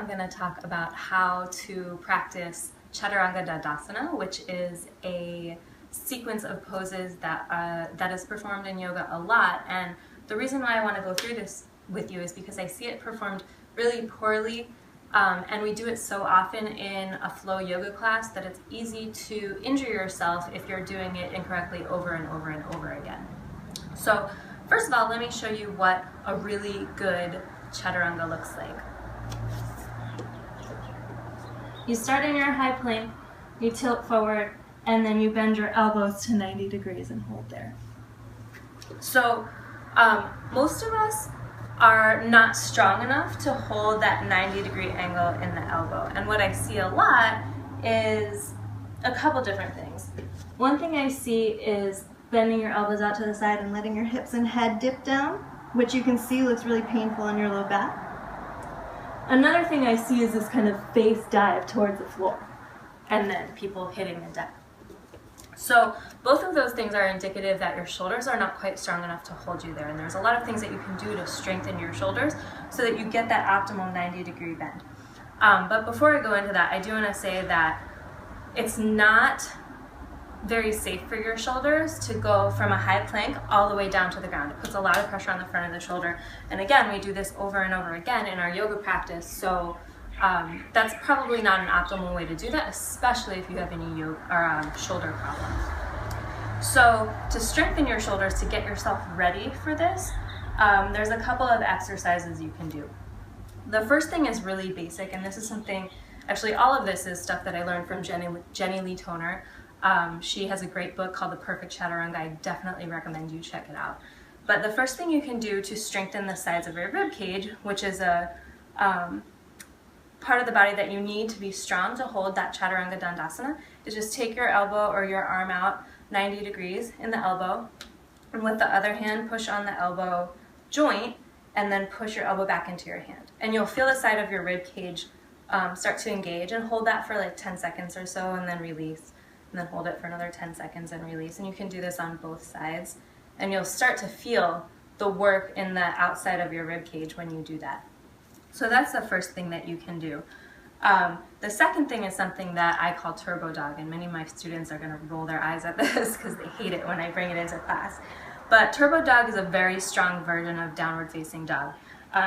going to talk about how to practice Chaturanga Dandasana, which is a sequence of poses that is performed in yoga a lot. And the reason why I want to go through this with you is because I see it performed really poorly, and we do it so often in a flow yoga class that it's easy to injure yourself if you're doing it incorrectly over and over and over again. So first of all, let me show you what a really good Chaturanga looks like. You start in your high plank, you tilt forward, and then you bend your elbows to 90 degrees and hold there. So most of us are not strong enough to hold that 90-degree angle in the elbow. And what I see a lot is a couple different things. One thing I see is bending your elbows out to the side and letting your hips and head dip down, which you can see looks really painful on your low back. Another thing I see is this kind of face dive towards the floor, and then people hitting the deck. So both of those things are indicative that your shoulders are not quite strong enough to hold you there, and there's a lot of things that you can do to strengthen your shoulders so that you get that optimal 90-degree bend. But before I go into that, I do want to say that it's not very safe for your shoulders to go from a high plank all the way down to the ground. It puts a lot of pressure on the front of the shoulder, and again, we do this over and over again in our yoga practice, so that's probably not an optimal way to do that, especially if you have any shoulder problems. So to strengthen your shoulders, to get yourself ready for this, there's a couple of exercises you can do. The first thing is really basic, and this is something, actually all of this is stuff that I learned from Jenny Lee Toner. She has a great book called The Perfect Chaturanga. I definitely recommend you check it out. But the first thing you can do to strengthen the sides of your rib cage, which is a part of the body that you need to be strong to hold that Chaturanga Dandasana, is just take your elbow or your arm out 90 degrees in the elbow, and with the other hand push on the elbow joint, and then push your elbow back into your hand. And you'll feel the side of your rib cage start to engage, and hold that for like 10 seconds or so, and then release. And then hold it for another 10 seconds and release. And you can do this on both sides. And you'll start to feel the work in the outside of your rib cage when you do that. So that's the first thing that you can do. The second thing is something that I call turbo dog, and many of my students are going to roll their eyes at this because they hate it when I bring it into class. But turbo dog is a very strong version of downward facing dog.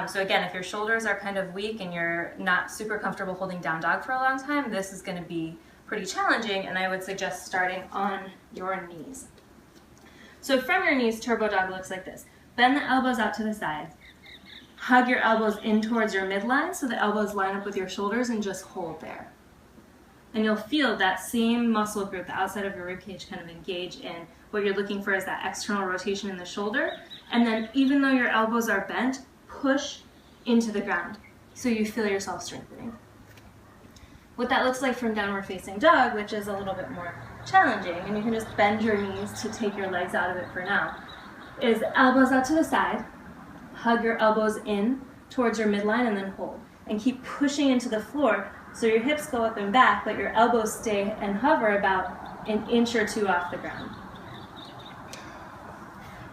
So again, if your shoulders are kind of weak and you're not super comfortable holding down dog for a long time, this is going to be pretty challenging, and I would suggest starting on your knees. So from your knees, turbo dog looks like this. Bend the elbows out to the sides. Hug your elbows in towards your midline so the elbows line up with your shoulders, and just hold there. And you'll feel that same muscle group, the outside of your ribcage, kind of engage in what you're looking for is that external rotation in the shoulder. And then even though your elbows are bent, push into the ground so you feel yourself strengthening. What that looks like from downward facing dog, which is a little bit more challenging, and you can just bend your knees to take your legs out of it for now, is elbows out to the side, hug your elbows in towards your midline, and then hold. And keep pushing into the floor so your hips go up and back, but your elbows stay and hover about an inch or two off the ground.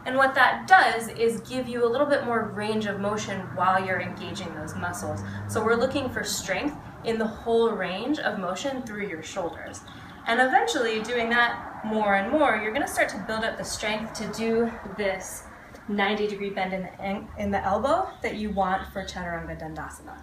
And what that does is give you a little bit more range of motion while you're engaging those muscles. So we're looking for strength in the whole range of motion through your shoulders. And eventually, doing that more and more, you're going to start to build up the strength to do this 90-degree bend in the elbow that you want for Chaturanga Dandasana.